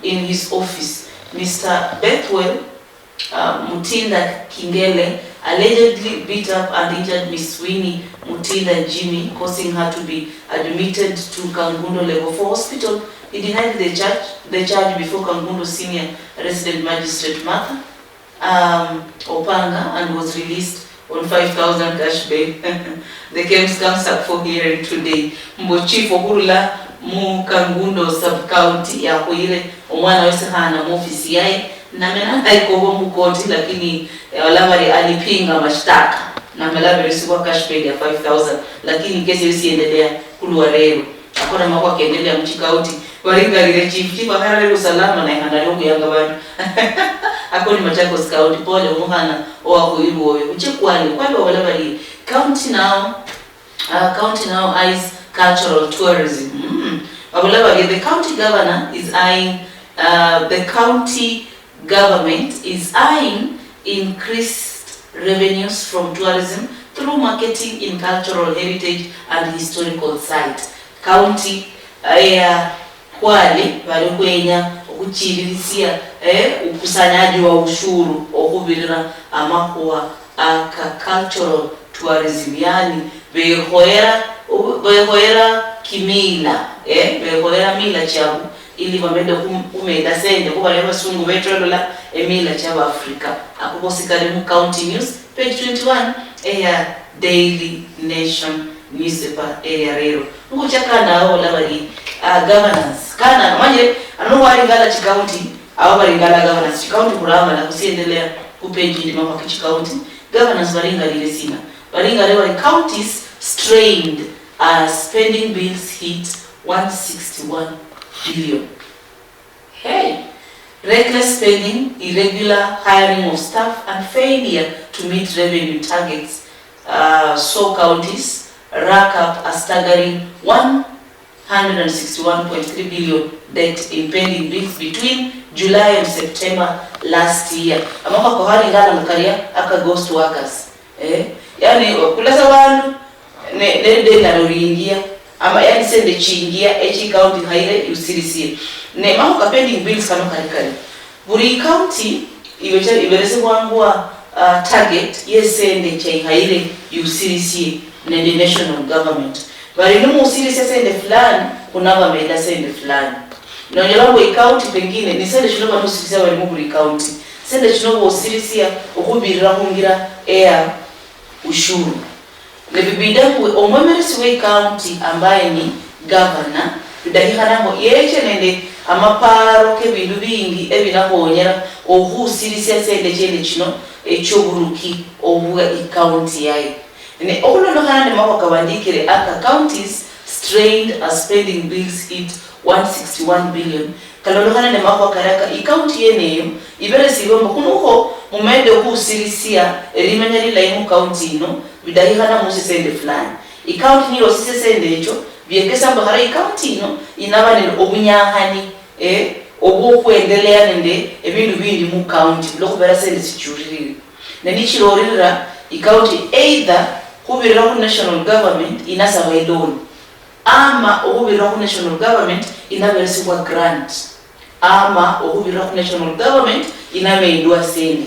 in his office. Mr. Bethwell Mutinda Kingele allegedly beat up and injured Miss Winnie Mutinda Jimmy, causing her to be admitted to Kangundo Level 4 Hospital. He denied the charge before Kangundo Senior Resident Magistrate Martha Opanga and was released on 5,000 cash bail. The case comes up for hearing today. Mbo chief Ohurula mu Kangundo sub-county ya kuile omwana wese hana mu ofisi yae na menanga ikobo mu koti lakini Olabari alipinga mashtaka na Olabari sikuwa cash bail ya 5,000 lakini kesi yosi endelea kuluwa rero akona makwa kiendelea mchikauti waringa lile chief akara usalama na ihandalongo yanga bani akoni Machakos County pole umuhana owa kuiru oyo uchekwani kwalo Olabari county now eyes cultural tourism. The county governor is eyeing the county government is eyeing increased revenues from tourism through marketing in cultural heritage and historical sites. County Kwale balikwenya okuchiririsia ukusanyaji wa ushuru okubirira amakuwa cultural tourism yani behoera kimila behoera mila chabu ili bamende kumeda sende kuba leba sungu betrola emila chabu Africa akukosikale mu county news page 21 Daily Nation newspaper area rero nguchakana aho labari governance kana manje anowari ngala chi county aho bari ngala governance chi county kurama na kusiendelea ku page ni mama kichi county governance baringa lile sina baringa leo counties strained spending bills hit 161 billion. Hey, reckless spending, irregular hiring of staff and failure to meet revenue targets saw counties rack up a staggering 161.3 billion debt in pending bills between July and September last year. Amaka kwa hali ngana mkaria aka ghost workers. Yani kulasa wandu ne na ruingia ama yani sende chingia echi county haire usirisi. Ne mako ka pending bills kano karikari. Buri county iberese kwangwa target yesende chai haire usirisi ne the national government. Bari no usirisi sende fulani kunava meda sende fulani. Na nyolango county pengine ni sende chinoba nusirisi wali muburi county. Sende chinoba usirisi okubirira kungira air ushuru. Nebibidangu omwemeresi we county ambaye ni governor bidahikanamo yeche nende amaparo ke bintu bingi ebinakonyera ohusirisia sende chende chino echoburuki obuga county yayi ne okulondokana ne mako kabandikire aka counties strained as spending bills hit 161 billion kalondokana ne mako karaka county yeneyo iberesi bomba kunuko mumende ohusirisia elimenya lila county no bidahihana musi sende fulani county nilo sise sende echo byekesa mbahara county no inaba ne obunyahani obu kuendelea nende ebintu bindi mu county lokubera sende sichuriri nenichirorira county either kubirira ku national government inasaba loan ama okubirira ku national government inaberesikwa grant ama okubirira ku national government inameindwa sende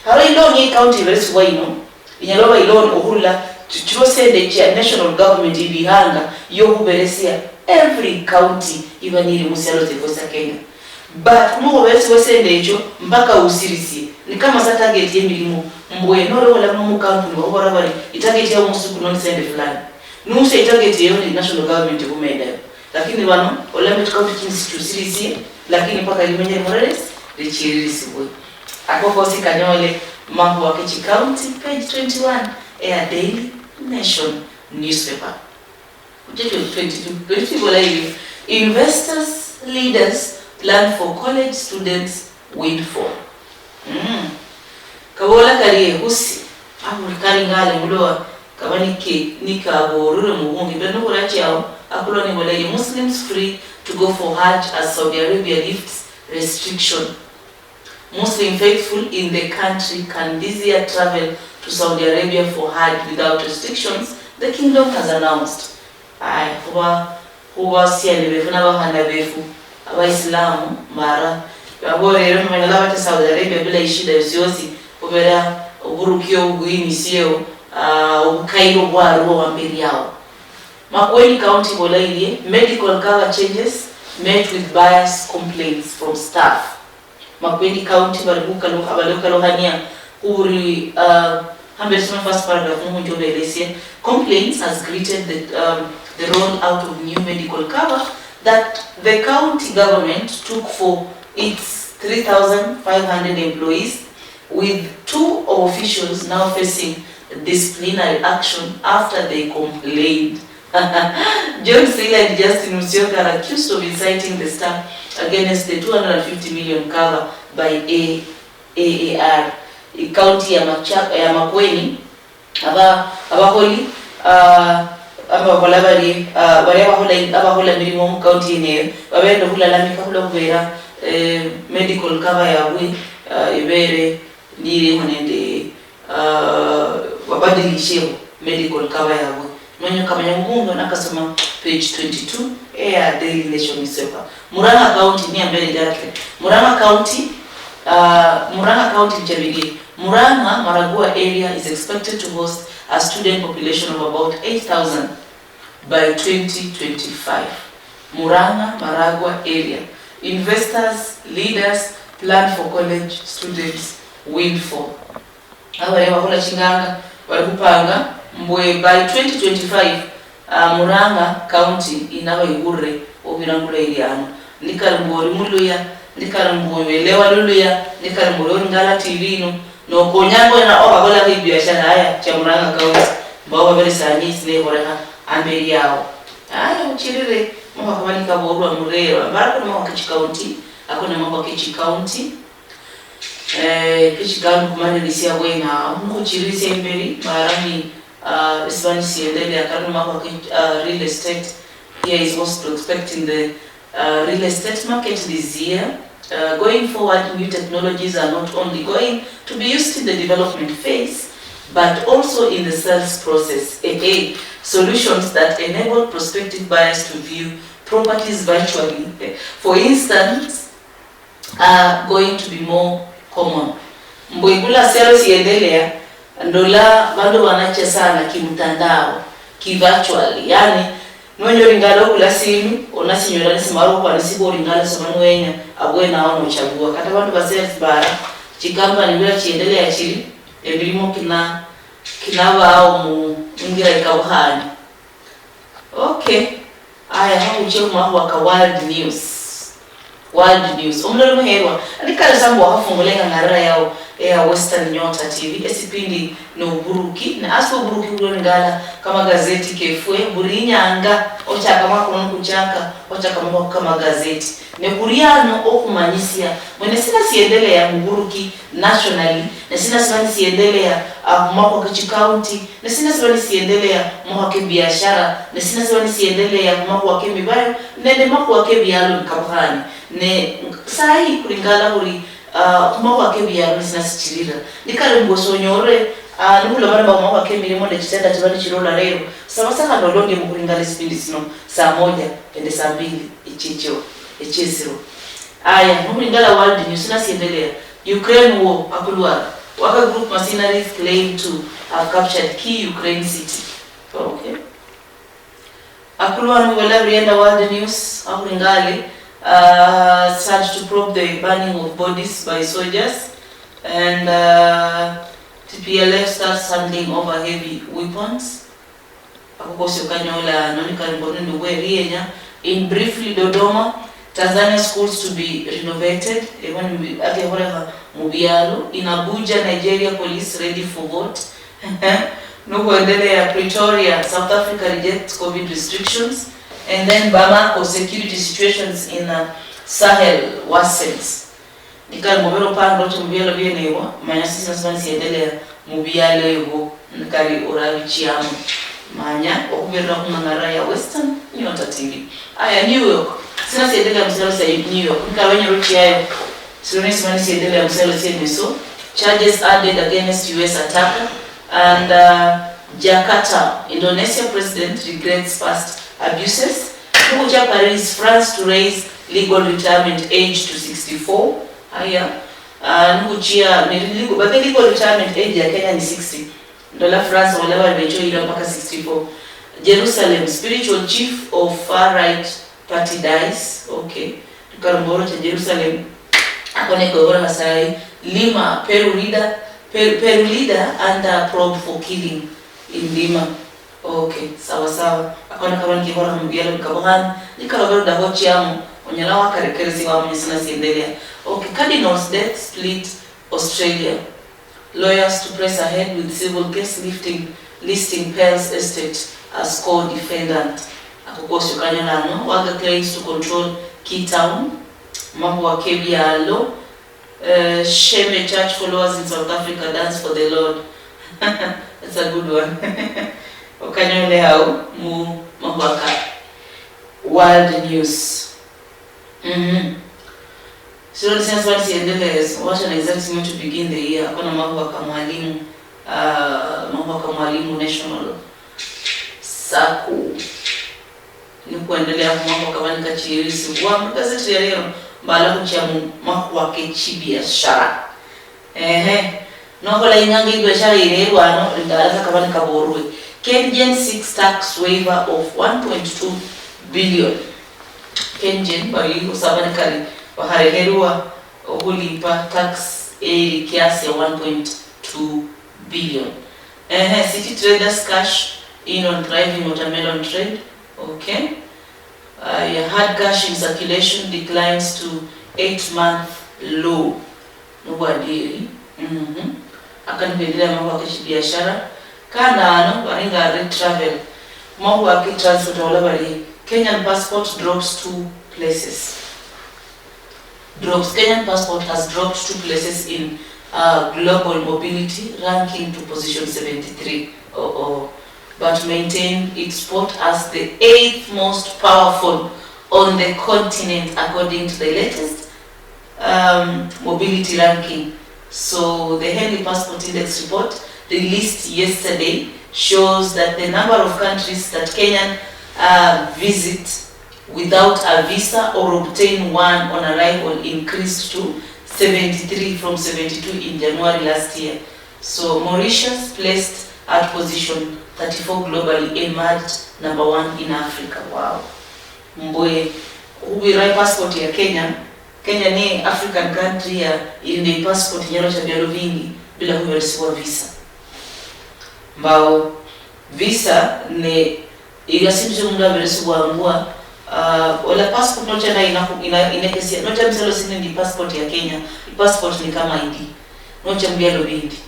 haro loan ye county beresikwa ino inyaloba loan okulla chiro sende cha national government ibihanga yokuberesia every county ibaniri musalo zekosa Kenya but kumuko beresi sende echo mpaka usirisi ni kama sa target yemilimo mbwenoro wala mu county ngobora bari target ya musuku non sende fulani nuse target yo ni national government kumeda lakini bano olambe county kinsi lakini mpaka limenye morales lichirisi boy akoko sikanyole mambo wa Kechi County page 21 Air Daily Nation newspaper. Ujeto 22 investors leaders plan for college students windfall. Kabola kali husi amurikari ngale muloa kabanike nikaborure muhungi beno kurachi yao akuloni wale Muslims free to go for Hajj as Saudi Arabia lifts restriction. Muslim faithful in the country can this year travel to Saudi Arabia for Hajj without restrictions, the kingdom has announced. Huwa siya befuna bahana befu Islamu mara yaborero mwenala bata Saudi Arabia bila ishida yosi obera oburukio uguini siyo ubukairo bwaro wa mbiri yao. Makueni County bolailie medical cover changes met with bias complaints from staff. Makueni County balibuka lohania uri Hambersman first paragraph complaints has greeted the roll out of new medical cover that the county government took for its 3,500 employees, with 2 officials now facing disciplinary action after they complained. John Sila and Justin Musyoka are accused of inciting the staff against the 250 million cover by AAR. County ya Makueni abaholi abahola bari abahola mirimo mu county ne babendo kulalamika kulobera medical cover yawe ibere niri honende babadilishe medical cover yawe mwenye kama nyangungo nakasoma page 22 Air Daily Nation newspaper. Murang'a County ni ambele yake Murang'a County mchabigi Murang'a Maragua area is expected to host a student population of about 8,000 by 2025. Murang'a Maragua area. Investors, leaders plan for college students windfall. Abarewa hula chinganga walipanga mbwe by 2025 Murang'a County inawa igure obirangula iliano. Nikalmbori Luhya, nikalmbwelewa Luhya, nikalmbori ngala TV no konyango na obagola biashara haya cha Murang'a County baba bere sanisi ne horeha amberi yao aya uchirire mwa kwanika borwa murero barako mwa Kechi County akona mwa Kechi County Kechi County kumane lisia wena mko chirise mberi marami Spanish yendele akana mwa real estate here is what to expect in the real estate market this year. Going forward, new technologies are not only going to be used in the development phase, but also in the sales process. Solutions that enable prospective buyers to view properties virtually, for instance, are going to be more common. Mbwigula sales iendelea, ndola bando wanache sana kimtandao, virtually. Yani nwenyo ringalo kula simu, onasinyora nisimaru kwa nisibo ringalo samanu wenya, abwe na wano uchagua. Kata bandu ba sales bara, chikamba ni bila chiendelea chiri, ebilimo kinawa au mungira ikawahani. Okay. Aya hapo ucheo mwahu waka world news. World news. Omulolo muherwa. Alikala sambu wakafungulenga ngarara yao ya Western Nyota TV. Esipindi no Obutuki. Na aso Obutuki ulo ngala kama gazeti kefue. Burinyanga. Ocha kama kono kuchaka. Ocha kama gazeti. Ne buriano okumanyisia. Mwene sina siendele ya Obutuki nationally. Na sina sibani siendele ya mwako kichi county. Na sina sibani siendele ya mwako biashara. Na sina sibani siendele ya mwako wake mibayo. Nende mwako wake biyalo mkabhani. Ne sahi kulingala huli mwako wake biyalo nisina sichirira. Nikale mbosonyore nukula bana ba mwako wake milimo ne chisenda chibani chirola leo. Samasaka nolonge mkulingala sipindi sino saa 1 ende saa 2 echezero. Aya nukulingala world news na siendelea. Ukraine war akuluwa. Waka group mercenaries claim to have captured key Ukraine city. Okay. Akuluwa nuwela rienda world news akulingale. Start to probe the burning of bodies by soldiers, and TPLF starts handing over heavy weapons. In briefly, Dodoma, Tanzania schools to be renovated. In Abuja, Nigeria police ready for vote. Pretoria, South Africa rejects COVID restrictions. And then Bamako, security situations in Sahel worsens. Nikali mobelo pando tumbiyalo byenewa, manya sisi sansi endelea mubiyalo ego nikali orabichiamu. Manya okubera kumangara ya Western Nyota TV. Aya New York. Sina siendelea mselo sa New York. Nikali wenye ruchi yayo. Silonisi mani siendelea mselo sa charges added against US attacker. And Jakarta, Indonesia president regrets past abuses. Nukuja Paris, France to raise legal retirement age to 64. Haya. Nukuja legal, but the legal retirement age ya Kenya ni 60. Ndola France wala walibecho ila mpaka 64. Jerusalem, spiritual chief of far right party dies. Okay. Tukaramboro cha Jerusalem. Akone kogora hasai. Lima, Peru leader under probe for killing in Lima. Okay, sawa. Akona kama nikihora mbiyalo mkabohani. Nikalogoro da hochi yamu. Onyala wakarekerezi wa mnyesina siendelea. Okay, Cardinals death split Australia. Lawyers to press ahead with civil case listing Pearl's estate as co-defendant. Akukosyo kanyalano. Waga claims to control Key Town. Mambo wa Kebialo. Sheme church followers in South Africa dance for the Lord. That's a good one. Okanyole hao mwaka world news. So since what siendelez, what an exact moment to begin the year. Akona mwaka mwalimu national saku. Nikuendelea mwaka kama nikachirisi wa mkazeti ya leo mbala kuchamu mwaka kechibiashara. Nokola inyangi biashara ile wano ndalaza kama nikaborwe. Kengen 6 tax waiver of 1.2 billion. Kengen bali usabanikali wahareherwa okulipa tax kiasi ya 1.2 billion. City traders cash in on thriving watermelon trade. Okay. Hard cash in circulation declines to 8-month low. Nobody. Akanipendelea mambo ya biashara. Kana waringa red travel. Mambo ya transport wala bali. Kenyan passport drops 2 places. Kenyan passport has dropped 2 places in global mobility, ranking to position 73. but maintained its spot as the 8th most powerful on the continent according to the latest mobility ranking. So the Henley Passport Index report released yesterday shows that the number of countries that Kenyan visit without a visa or obtain one on arrival increased to 73 from 72 in January last year. So Mauritius, placed at position 34 globally, emerged number 1 in Africa. Wow. Mboye, ubirai passport ya Kenya. Kenya ni African country ya ili passport nyalo cha bialo vingi bila kuverisiwa visa. Mbao visa ne igasimu munga verisiwa angua wala passport nocha na inakesia nocha msalo sini ni passport ya Kenya. Passport ni kama ID. Nocha mbialo vingi.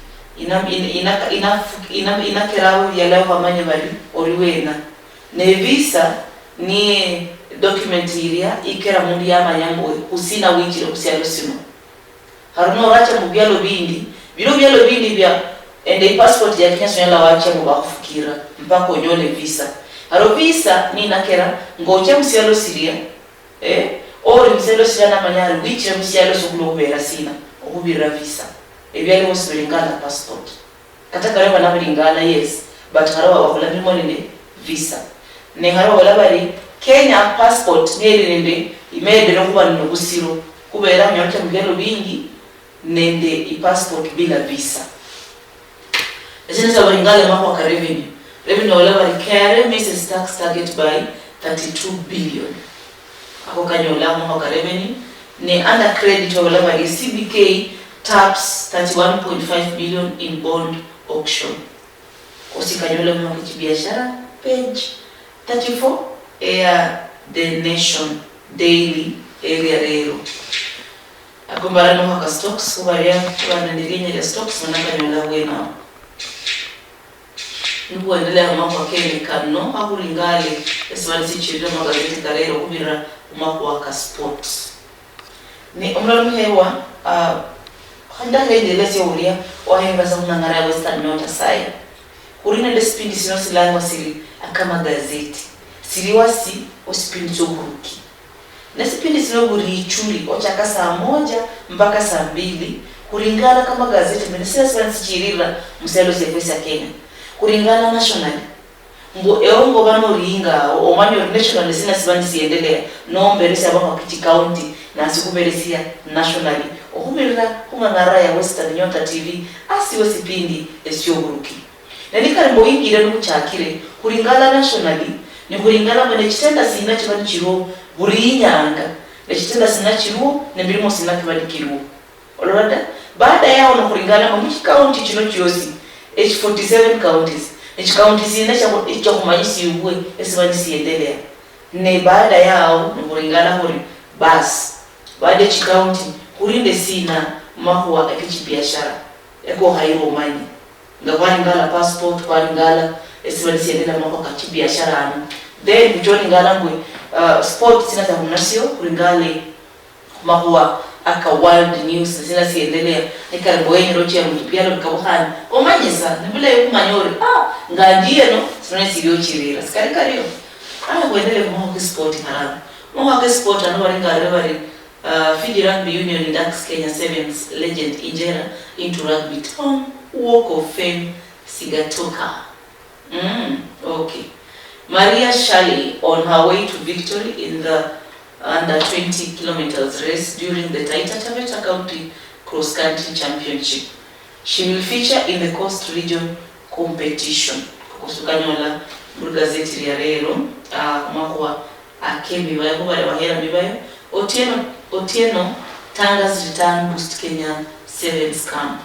Ina kerawo ya lao hamanya bali oriwena. Ne visa ni document iria ikera mundi ama yambo usina winjiro kusialo sino. Haruno wacha mubialo bindi. Bilo bialo bindi bia ende passport ya Kenya sonala wacha mubakufukira mpaka onyole visa. Haro visa ni nakera ngocha msialo siria ori msialo siria na manyari wichi msialo sukulo ubera sina ubira visa. Ebyali wosibilingana passport. Kataka reba nabilingana yes, but harawa wakula mimone visa. Ne harawa labari Kenya passport nende imede nokuba nobusiro kubera myacha mugero bingi nende passport bila visa. Esenza balingale mako ka revenue wala carry Mrs. tax target by 32 billion. Ako kanyola mako ka revenue ne under credit wala bali CBK taps 31.5 billion in bond auction. Kosikanyole mako kibiashara page 34 The Nation Daily area rero. Akumbara no haka stocks kubaria kwa ndigenya ya stocks manaka nyola wena. Nuko endelea mambo akeni kano akulingale eswali sichira magazeti karero kubira umako aka sports. Ni omralo hewa handa ngendele se uria ohenga za munangara Western Nyota sai. Kurina despindi sino silangwa siri akama gazeti. Siriwasi osipindi choburuki. Nesipindi sinoburi ichuri ochaka saa 1 mpaka saa 2 kuringana kama gazeti menesina swansi chirira muselo sepesa Kenya. Kuringana national. Mbo bano ringa omanyo national sina swansi siendelea. No mberesi abako kiti county na sikuberesia nationally. Ohumira kumangara ya Western Nyota TV asiwe sipindi esioburuki. Nanika mbo ingire nukuchakire kuringana nationally ni kuringana mene chitenda sina chibani chiro burinyanga ne chitenda sina chiro ne birimo sina kibani kiro olorada baada yao no kuringana mu county chino chyosi H47 counties each county sina cha kumanyisi ubwe esibani siendelea ne baada yao no kuringana hori bas baada ya county kurinde sina mahuwa ekibiashara eko hairo mani ngabani ngala passport kwa ngala esibali siendelea mako kati biashara anu then mjoni ngalangwe sport sina tamunasio kuringale mahuwa aka world news sina siendelea ikaribo yenye rochi ya mtupialo mkabuhani omanyesa nibula yokumanyori ngandie no sina sirio chirira sikari kuendele kumako sport haramu mako sport anu waringale wari Fiji Rugby Union inducts Kenya Sevens legend Injera into rugby town walk of fame Sigatoka. Okay. Maria Shali on her way to victory in the under 20 kilometers race during the Taita Taveta County Cross Country Championship. She will feature in the Coast Region competition. Kusukanyola Burgazeti Riarero, Mahua Akemi Bayo, Wahera Bibayo, Otieno Tanga's return boost Kenya Sevens camp.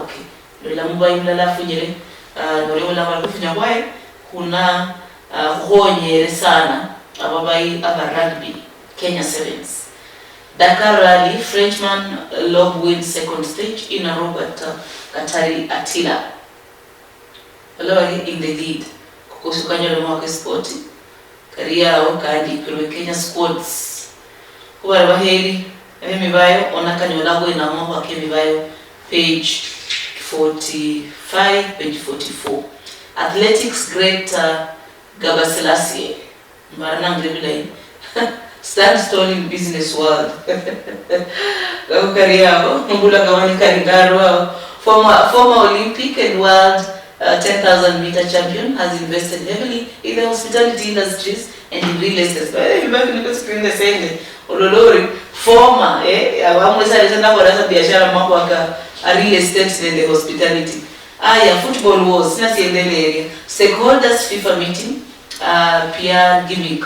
Okay. Ndola mbayi mlala funyere ndola wala kufunya kwae kuna honyere sana ababai aba rugby Kenya Sevens. Dakar Rally Frenchman Lob wins second stage in a Robert Katari Attila. Hello in the lead. Kukusukanya mwake sporti. Karia wakadi kwenye Kenya squads. Kuwa waheri mibayo onakanyola go ina mwake mibayo page 45, page 44. athletics great Gabaselassie marana ngrebile stands tall in business world. Kariao ngula kawani Karingaro, former Olympic and world 10,000 meter champion, has invested heavily in the hospitality industries and in real estate. But you back in the screen the same Ololori former awamwesa alisema kwa biashara mambo aka real estate and the hospitality. Football was sina siendelee. Stakeholders FIFA meeting pia gimmick.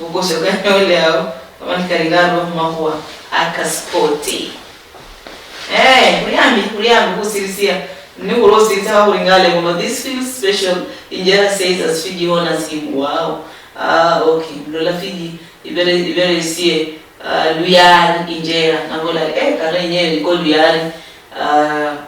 Ukosha kwa leo kama Karingaro mambo aka sporti. Kuriambi kusirisia. This feels special. Injera says as Fiji honors him. Wow. Okay. Lola Fiji very see Luhya Injera. Nagola karenye call Luhya.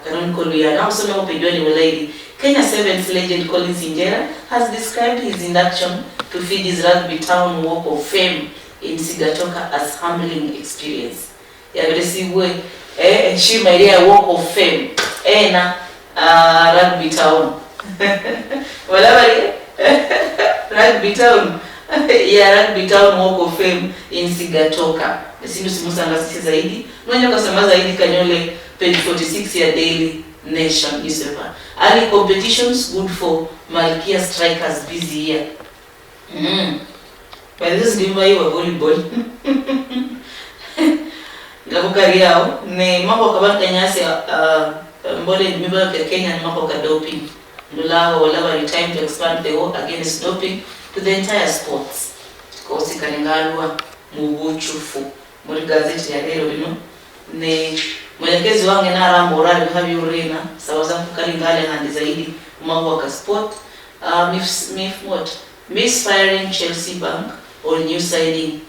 Karon call Luhya. Now some of pejoni walaidi. Kenya Sevens legend Collins Injera has described his induction to Fiji's Rugby Town Walk of Fame in Sigatoka as humbling experience. Ya very see way she my Walk of Fame. Rugby Town. Whatever. Rugby Town. Rugby Town Walk of Fame in Sigatoka. Sindu simusanga sisi zaidi. Mwenye kasema zaidi Kanyole page 46 ya Daily Nation newspaper. Early competitions good for Malkia strikers busy here. But this is Dimba wa volleyball. Ngakukariao ne mambo kabana Kenyasi mbole mimba ya Kenya ni mambo ka doping. Ndulaho wala time to expand the war against doping to the entire sports. Kosi Karingalwa mubuchufu. Muri gazeti ya leo ne mwelekezi wangu na Rambo Rali habi urena sawaza kukalingale handi zaidi mambo ka sport. Misfiring Chelsea Bank or new signing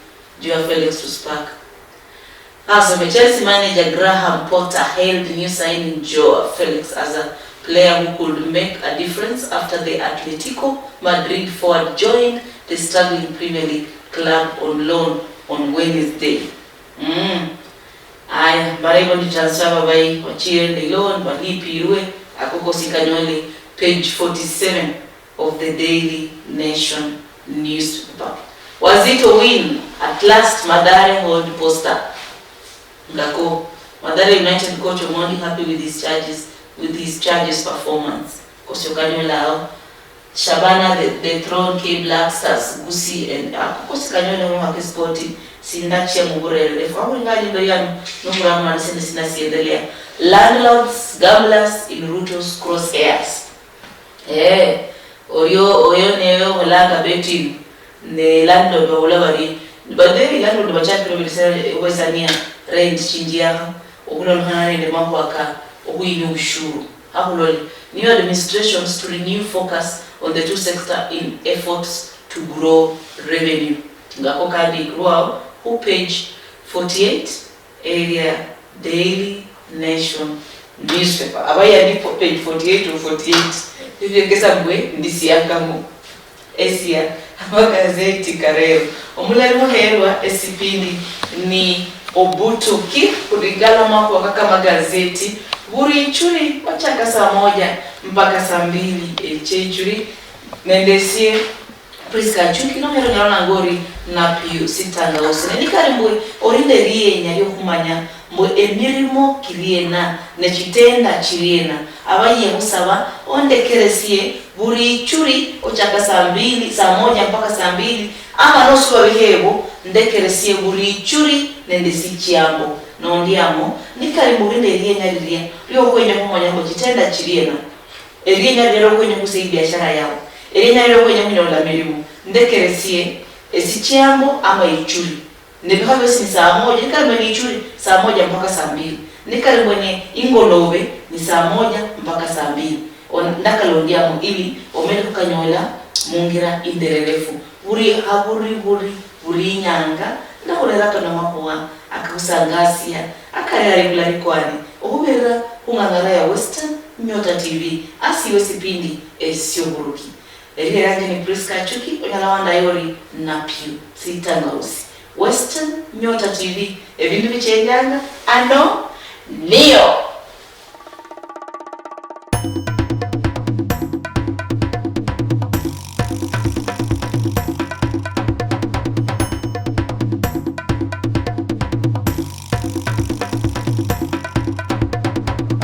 Joao Felix to spark. Chelsea manager Graham Potter hailed new signing Joao Felix as a player who could make a difference after the Atletico Madrid forward joined the struggling Premier League club on loan on Wednesday. Baraibo ni transfer babai wachie the loan balipi ruwe akoko Sikanyole page 47 of the Daily Nation newspaper. Wazito win at last. Mathare hold poster. Ngako Mathare United coach Omondi happy with his charges performance. Kosiokanyola Shabana the throne K Black Stars Gusi and Kosiokanyola no happy sporting Sindachia Mugurele for ngali ndo yanu no murama sina siendelea. Landlords gamblers in Ruto's crosshairs. Oyo neyo walaga betting ne landlord wawulabari badeli landlord bachapiro bilisera wesania rent chinjia okulonhana ne mambo aka okuyinu ushuru akulole new administrations to renew focus on the two sector in efforts to grow revenue. Ngako kandi grow who page 48 area Daily Nation newspaper abaya ndipo page 48 to 48 Kesa mwe ndisi yangamu esia magazeti kareo omulero herwa esipindi ni Obutuki kuligala mako wakaka magazeti buri churi wachaka saa 1 mpaka saa 2 churi nendesie Prisca Achuki no hero nyarona ngori na piu sitanga usene nikarimwe orinde riye nyari kumanya mbo emirimo kiriena nekitenda chiriena abaye musaba ondekeresie buri churi ochaka saa 2 saa 1 mpaka saa 2 ama nosu babihebo ndekeresie buri churi nendesi chiambo no ndiamo nikarimwe rinde riye nyariria ryo kwenye kumanya ngo kitenda chiriena riye nyariro kwenye kusaidia biashara yao riye nyariro kwenye kunyola mirimo ndekeresie esichiambo ama ichuri Nebihave si saa 1 nikaribwe ni ichuri saa 1 mpaka saa 2 nikaribwe ni ingolobe ni saa 1 mpaka saa 2 ndakalondiamo ili omele kukanyola mungira indererefu buri haburi buri nyanga ndakolera na mapoa akakusangasia akaya regular kwani ohubera kungangara ya Western Nyota TV asiwe sipindi sio buruki Eli rangi ni Prisca Achuki onyalawanda yori na piu sitangausi Western Nyota TV ebintu bichenjanga ano niyo